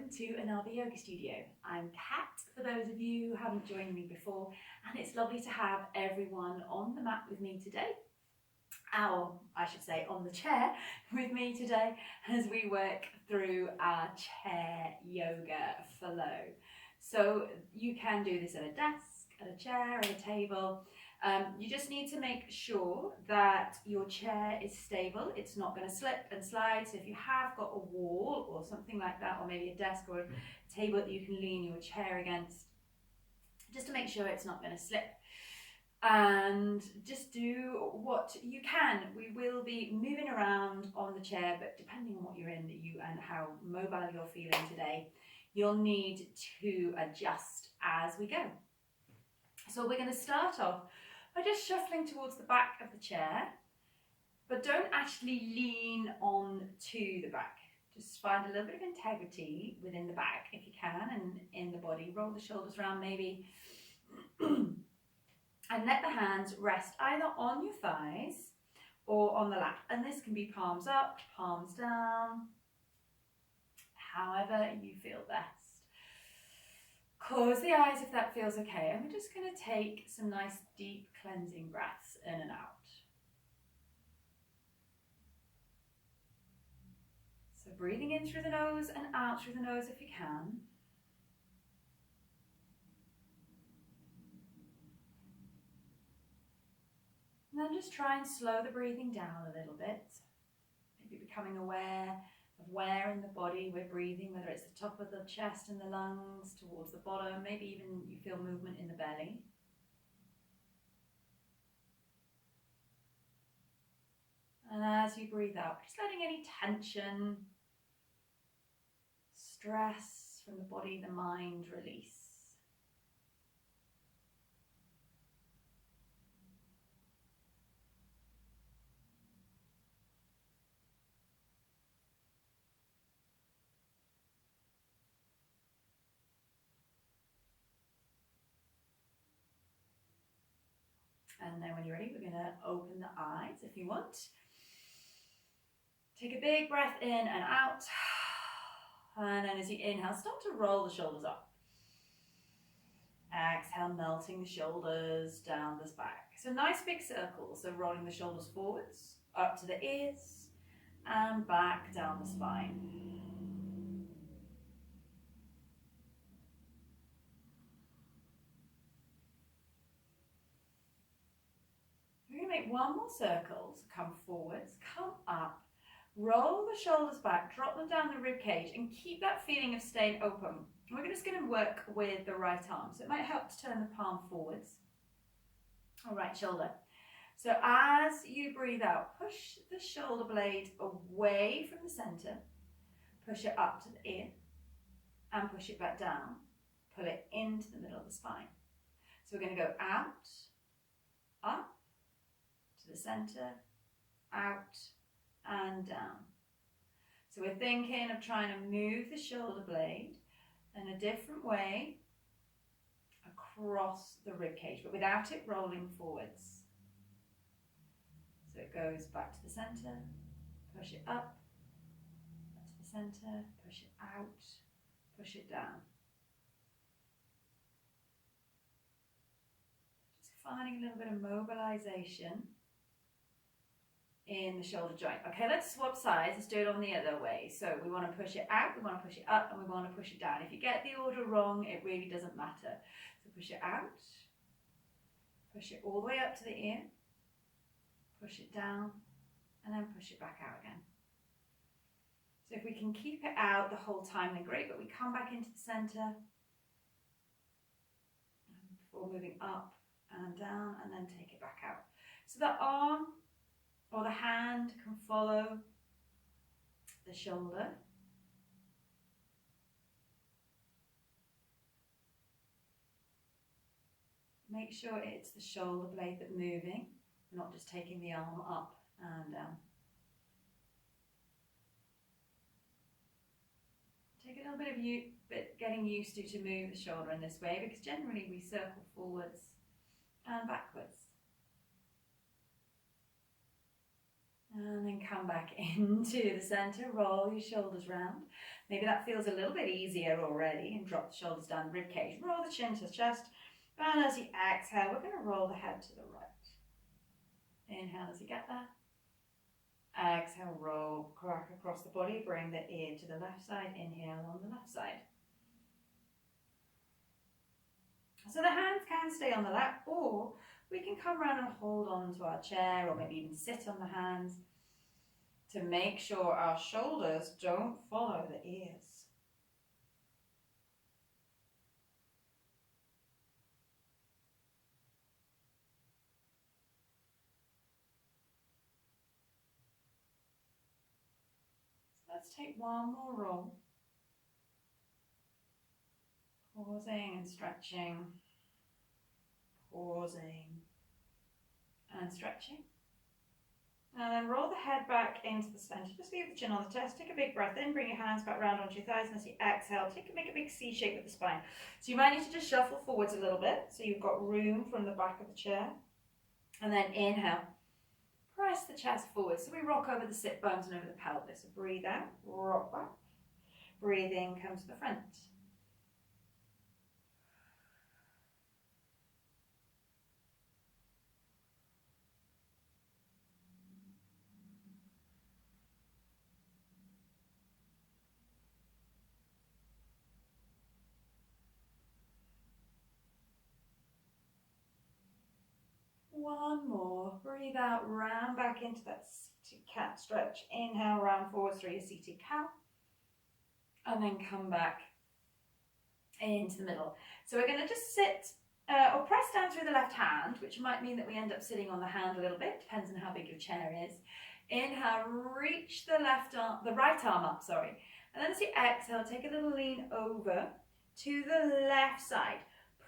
welcome to another yoga studio. I'm Kat, for those of you who haven't joined me before, and it's lovely to have everyone on the mat with me today, or I should say on the chair with me today, as we work through our chair yoga flow. So you can do this at a desk, at a chair, at a table. You just need to make sure that your chair is stable. It's not going to slip and slide. So if you have got a wall or something like that, or maybe a desk or a table that you can lean your chair against, just to make sure it's not going to slip. And just do what you can. We will be moving around on the chair, but depending on what you're in, and how mobile you're feeling today, you'll need to adjust as we go. So we're going to start off by just shuffling towards the back of the chair, but don't actually lean on to the back. Just find a little bit of integrity within the back if you can, and in the body. Roll the shoulders around maybe. And let the hands rest either on your thighs or on the lap. And this can be palms up, palms down, however you feel best. Close the eyes if that feels okay. And we're just going to take some nice deep cleansing breaths in and out. So breathing in through the nose and out through the nose if you can. And then just try and slow the breathing down a little bit. Maybe becoming aware of where in the body we're breathing, whether it's the top of the chest and the lungs, towards the bottom, maybe even you feel movement in the belly. And as you breathe out, just letting any tension, stress from the body, the mind release. And then when you're ready, we're going to open the eyes if you want. Take a big breath in and out. And then as you inhale, start to roll the shoulders up. Exhale, melting the shoulders down the back. So nice big circles. So rolling the shoulders forwards, up to the ears, and back down the spine. We're going to make one more circle. So come forwards, come up, roll the shoulders back, drop them down the rib cage, and keep that feeling of staying open. We're just going to work with the right arm. So it might help to turn the palm forwards, or right shoulder. So as you breathe out, push the shoulder blade away from the center, push it up to the ear, and push it back down. Pull it into the middle of the spine. So we're going to go out, up, to the center, out, and down. So we're thinking of trying to move the shoulder blade in a different way across the rib cage, but without it rolling forwards. So it goes back to the center, push it up, back to the center, push it out, push it down. Just finding a little bit of mobilization in the shoulder joint. Okay, let's swap sides. Let's do it on the other way. So we want to push it out, we want to push it up, and we want to push it down. If you get the order wrong, it really doesn't matter. So push it out, push it all the way up to the ear, push it down, and then push it back out again. So if we can keep it out the whole time, then great, but we come back into the center before moving up and down, and then take it back out. So the arm or the hand can follow the shoulder. Make sure it's the shoulder blade that's moving, not just taking the arm up and down. Take a little bit of getting used to move the shoulder in this way, because generally we circle forwards and backwards. And then then come back into the center, roll your shoulders round. Maybe that feels a little bit easier already, and drop the shoulders down, rib cage, roll the chin to the chest, and as you exhale, we're going to roll the head to the right. Inhale as you get there. Exhale, roll, crack across the body, bring the ear to the left side, inhale on the left side. So the hands can stay on the lap, or we can come around and hold on to our chair, or maybe even sit on the hands to make sure our shoulders don't follow the ears. So let's take one more roll. Pausing and stretching, pausing and stretching. And then roll the head back into the center. Just leave the chin on the chest. Take a big breath in. Bring your hands back round onto your thighs. And as you exhale, make a big C shape with the spine. So you might need to just shuffle forwards a little bit, so you've got room from the back of the chair. And then inhale. Press the chest forward. So we rock over the sit bones and over the pelvis. So breathe out, rock back. Breathe in, come to the front. One more. Breathe out, round back into that seated cat stretch. Inhale, round forward through your seated cow. And then come back into the middle. So we're going to just sit or press down through the left hand, which might mean that we end up sitting on the hand a little bit. Depends on how big your chair is. Inhale, reach the right arm up, sorry. And then as you exhale, take a little lean over to the left side.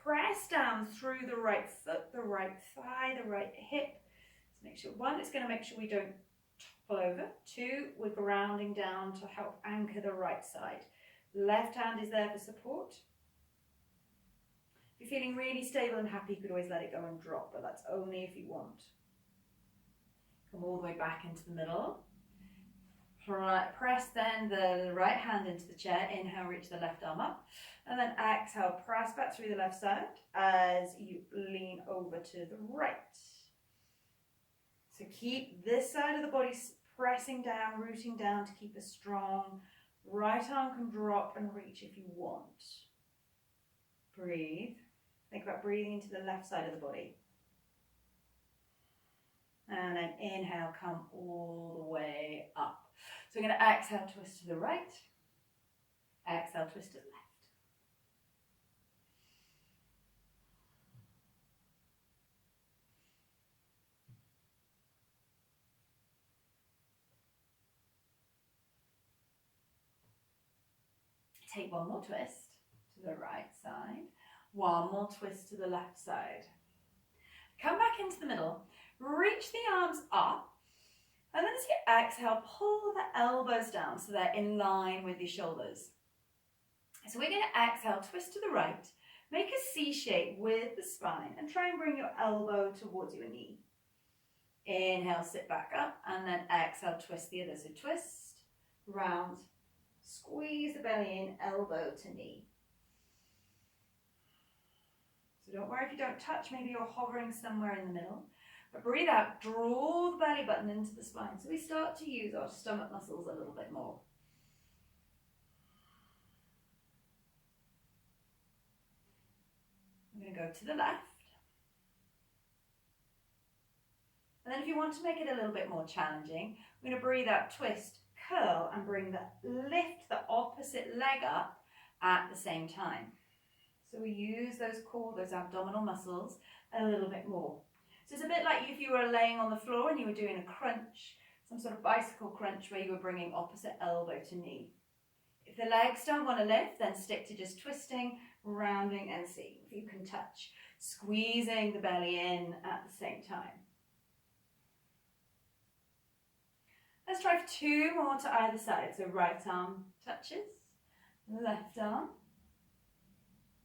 Press down through the right foot, the right thigh, the right hip. So make sure, one, it's going to make sure we don't topple over. Two, we're grounding down to help anchor the right side. Left hand is there for support. If you're feeling really stable and happy, you could always let it go and drop, but that's only if you want. Come all the way back into the middle. Press then the right hand into the chair. Inhale, reach the left arm up. And then exhale, press back through the left side as you lean over to the right. So keep this side of the body pressing down, rooting down to keep us strong. Right arm can drop and reach if you want. Breathe. Think about breathing into the left side of the body. And then inhale, come all the way up. So we're going to exhale, twist to the right. Exhale, twist to the left. Take one more twist to the right side. One more twist to the left side. Come back into the middle. Reach the arms up. And then as you exhale, pull the elbows down so they're in line with your shoulders. So we're going to exhale, twist to the right. Make a C shape with the spine and try and bring your elbow towards your knee. Inhale, sit back up, and then exhale, twist the other. So twist, round, squeeze the belly in, elbow to knee. So don't worry if you don't touch, maybe you're hovering somewhere in the middle. But breathe out, draw the belly button into the spine. So we start to use our stomach muscles a little bit more. I'm going to go to the left. And then if you want to make it a little bit more challenging, I'm going to breathe out, twist, curl, and lift the opposite leg up at the same time. So we use those abdominal muscles a little bit more. So it's a bit like if you were laying on the floor and you were doing a crunch, some sort of bicycle crunch where you were bringing opposite elbow to knee. If the legs don't want to lift, then stick to just twisting, rounding, and seeing if you can touch. Squeezing the belly in at the same time. Let's try 2 more to either side. So right arm touches, left arm,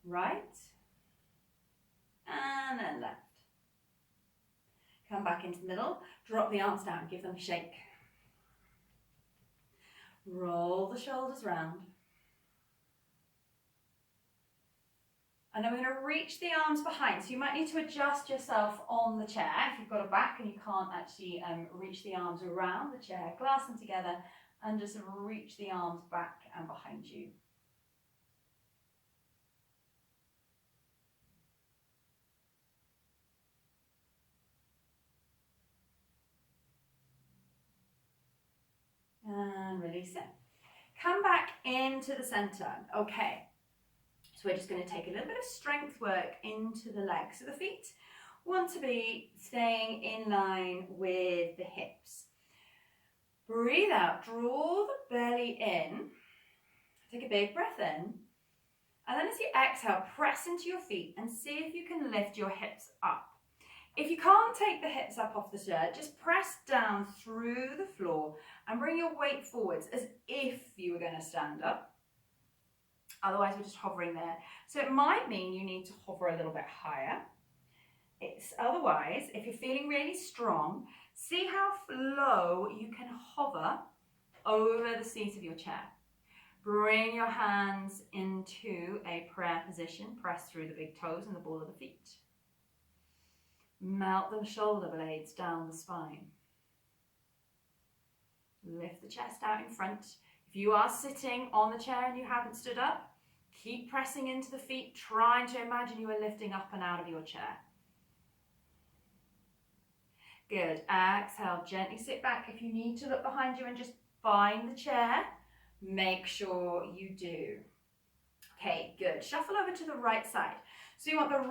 right, and then left. Come back into the middle, drop the arms down, give them a shake. Roll the shoulders round. And then we're going to reach the arms behind. So you might need to adjust yourself on the chair. If you've got a back and you can't actually reach the arms around the chair, clasp them together and just reach the arms back and behind you. And release it. Come back into the center. Okay. So we're just going to take a little bit of strength work into the legs. So the feet want to be staying in line with the hips. Breathe out, draw the belly in. Take a big breath in. And then as you exhale, press into your feet and see if you can lift your hips up. If you can't take the hips up off the chair, just press down through the floor and bring your weight forwards as if you were going to stand up. Otherwise, we're just hovering there. So it might mean you need to hover a little bit higher. Otherwise, if you're feeling really strong, see how low you can hover over the seat of your chair. Bring your hands into a prayer position. Press through the big toes and the ball of the feet. Melt the shoulder blades down the spine. Lift the chest out in front. If you are sitting on the chair and you haven't stood up, keep pressing into the feet, trying to imagine you are lifting up and out of your chair. Good. Exhale, gently sit back. If you need to look behind you and just find the chair, make sure you do. Okay, good. Shuffle over to the right side. So you want the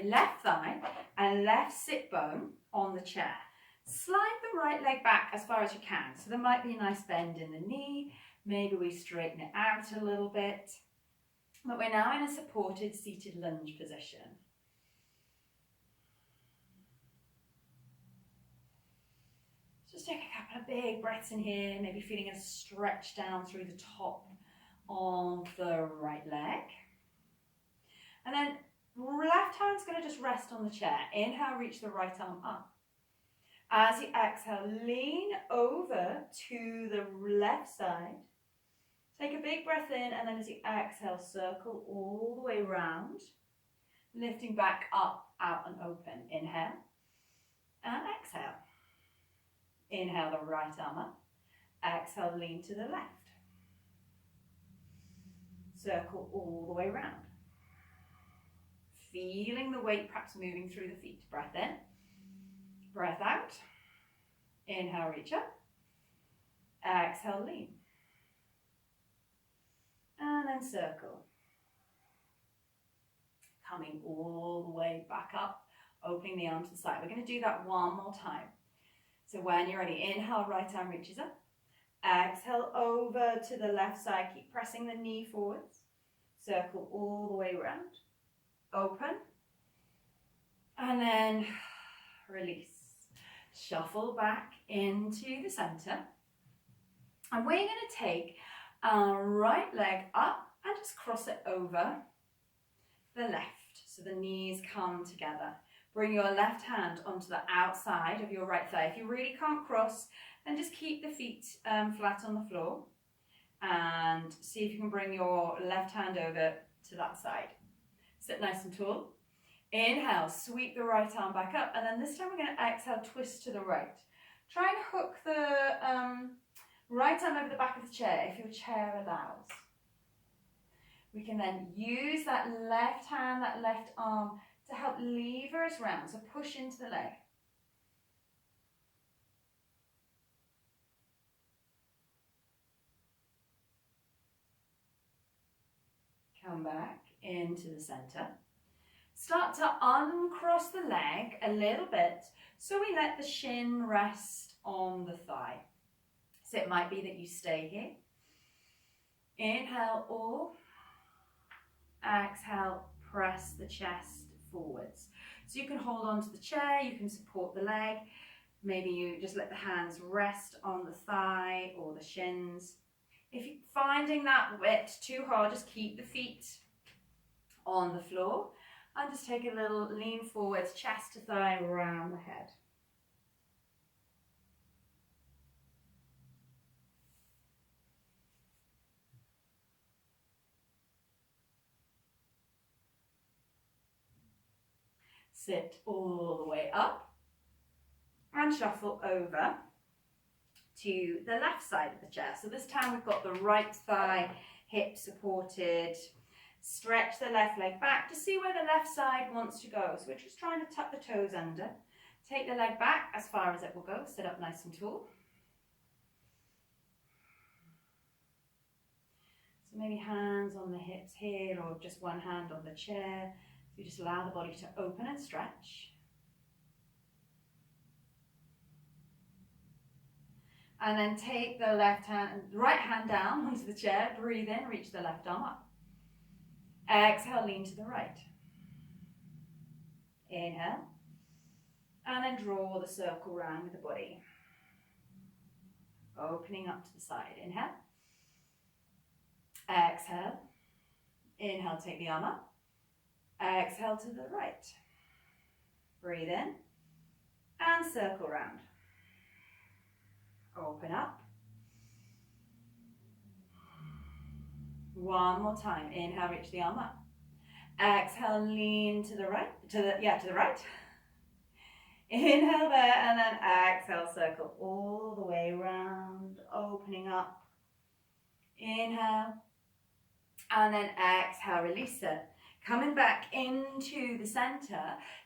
left thigh and left sit bone on the chair. Slide the right leg back as far as you can. So there might be a nice bend in the knee. Maybe we straighten it out a little bit. But we're now in a supported seated lunge position. Just take a couple of big breaths in here, maybe feeling a stretch down through the top of the right leg. And then left hand's going to just rest on the chair. Inhale, reach the right arm up. As you exhale, lean over to the left side. Take a big breath in, and then as you exhale, circle all the way around, lifting back up, out and open. Inhale and exhale. Inhale the right arm up. Exhale, lean to the left. Circle all the way around. Feeling the weight perhaps moving through the feet. Breath in, breath out. Inhale, reach up. Exhale, lean. And then circle. Coming all the way back up, opening the arm to the side. We're going to do that one more time. So when you're ready, inhale, right arm reaches up. Exhale over to the left side. Keep pressing the knee forwards. Circle all the way around. Open. And then release. Shuffle back into the center. And we're going to take our right leg up and just cross it over the left. So the knees come together. Bring your left hand onto the outside of your right thigh. If you really can't cross, then just keep the feet flat on the floor. And see if you can bring your left hand over to that side. Sit nice and tall. Inhale, sweep the right arm back up. And then this time we're going to exhale, twist to the right. Try and hook the right arm over the back of the chair if your chair allows. We can then use that left hand, that left arm to help lever us round. So push into the leg. Come back into the center. Start to uncross the leg a little bit so we let the shin rest on the thigh. So it might be that you stay here. Inhale, or exhale, press the chest forwards. So you can hold on to the chair, you can support the leg. Maybe you just let the hands rest on the thigh or the shins. If you're finding that a bit too hard, just keep the feet on the floor and just take a little lean forwards, chest to thigh, around the head. Sit all the way up and shuffle over to the left side of the chair. So this time we've got the right thigh, hip supported. Stretch the left leg back to see where the left side wants to go. So we're just trying to tuck the toes under. Take the leg back as far as it will go. Sit up nice and tall. So maybe hands on the hips here or just one hand on the chair. So you just allow the body to open and stretch. And then take the right hand down onto the chair. Breathe in, reach the left arm up. Exhale, lean to the right. Inhale. And then draw the circle round with the body. Opening up to the side. Inhale. Exhale. Inhale, take the arm up. Exhale to the right. Breathe in. And circle round. Open up. One more time. Inhale, reach the arm up. Exhale, lean to the right. To the right. Inhale there, and then exhale, circle all the way around, opening up. Inhale, and then exhale, release it. Coming back into the center.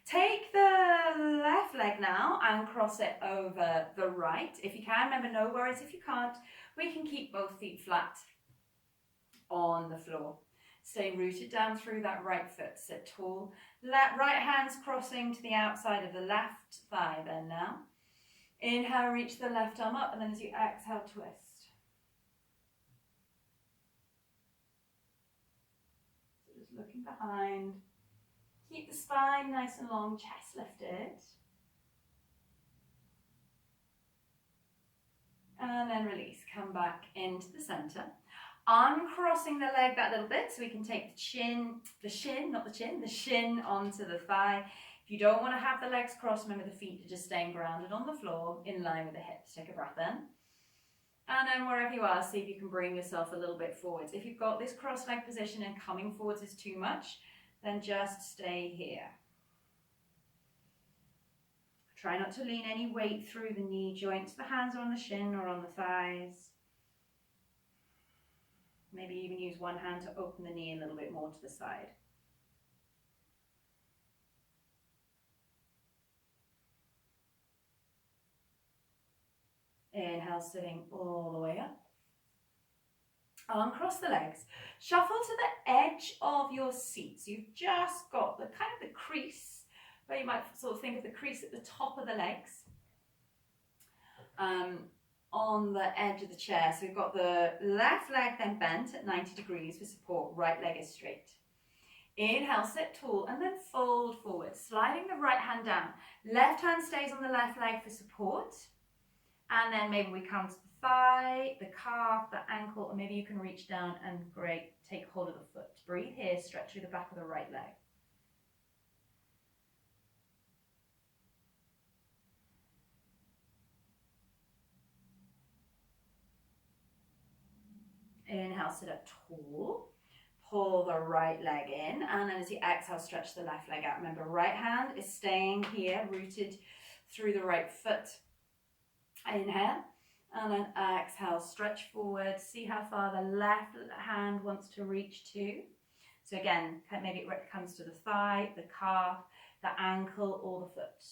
Take the left leg now and cross it over the right. If you can, remember, no worries if you can't. We can keep both feet flat on the floor. Stay rooted down through that right foot. Sit tall. Right hand's crossing to the outside of the left thigh then now. Inhale, reach the left arm up, and then as you exhale, twist. So just looking behind. Keep the spine nice and long, chest lifted. And then release. Come back into the center. Uncrossing the leg that little bit so we can take the shin onto the thigh. If you don't want to have the legs crossed, remember the feet are just staying grounded on the floor in line with the hips. Take a breath in. And then wherever you are, see if you can bring yourself a little bit forwards. If you've got this cross leg position and coming forwards is too much, then just stay here. Try not to lean any weight through the knee joints. The hands are on the shin or on the thighs. Maybe even use one hand to open the knee a little bit more to the side. Inhale, sitting all the way up. Uncross the legs. Shuffle to the edge of your seat. So you've just got the kind of the crease, where you might sort of think of the crease at the top of the legs. On the edge of the chair. So we've got the left leg then bent at 90 degrees for support, right leg is straight. Inhale, sit tall and then fold forward, sliding the right hand down. Left hand stays on the left leg for support. And then maybe we come to the thigh, the calf, the ankle, or maybe you can reach down and take hold of the foot. Breathe here, stretch through the back of the right leg. Inhale, sit up tall. Pull the right leg in, and then as you exhale, stretch the left leg out. Remember, right hand is staying here, rooted through the right foot. Inhale, and then exhale, stretch forward. See how far the left hand wants to reach to. So again, maybe it comes to the thigh, the calf, the ankle, or the foot.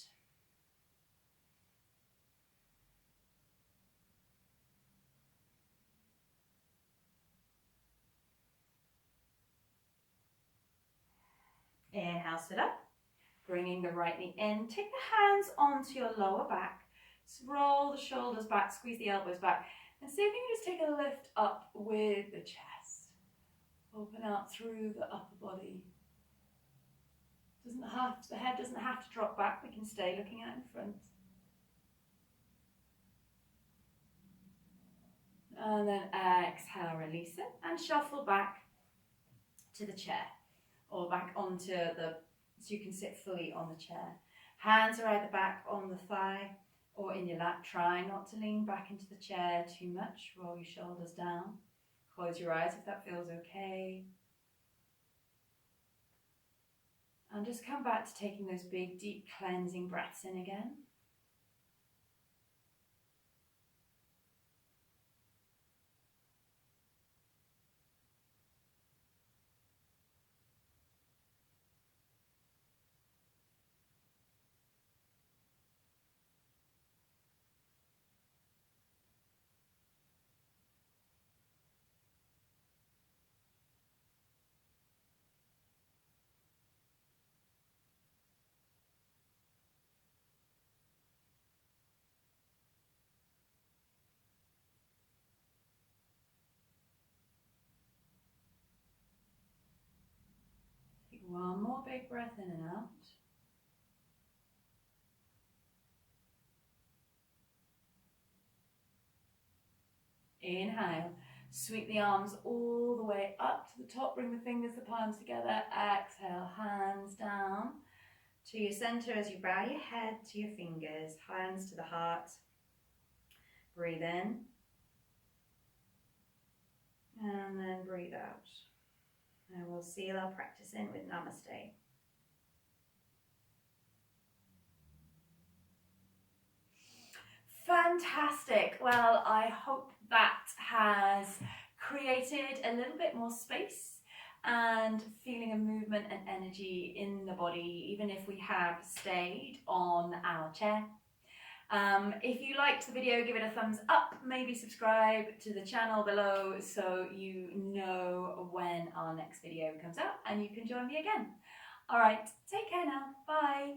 Inhale, sit up, bringing the right knee in. Take the hands onto your lower back. Roll the shoulders back, squeeze the elbows back, and see if you can just take a lift up with the chest. Open out through the upper body. The head doesn't have to drop back. We can stay looking out in front. And then exhale, release it, and shuffle back to the chair. Or back onto so you can sit fully on the chair. Hands are either back on the thigh or in your lap. Try not to lean back into the chair too much. Roll your shoulders down. Close your eyes if that feels okay. And just come back to taking those big, deep cleansing breaths in again. Take one more big breath in and out. Inhale, sweep the arms all the way up to the top, bring the fingers, the palms together. Exhale, hands down to your center as you bow your head to your fingers, hands to the heart. Breathe in and then breathe out. And we'll seal our practice in with Namaste. Fantastic. Well, I hope that has created a little bit more space and feeling of movement and energy in the body, even if we have stayed on our chair. If you liked the video, give it a thumbs up, maybe subscribe to the channel below so you know when our next video comes out and you can join me again. All right, take care now. Bye.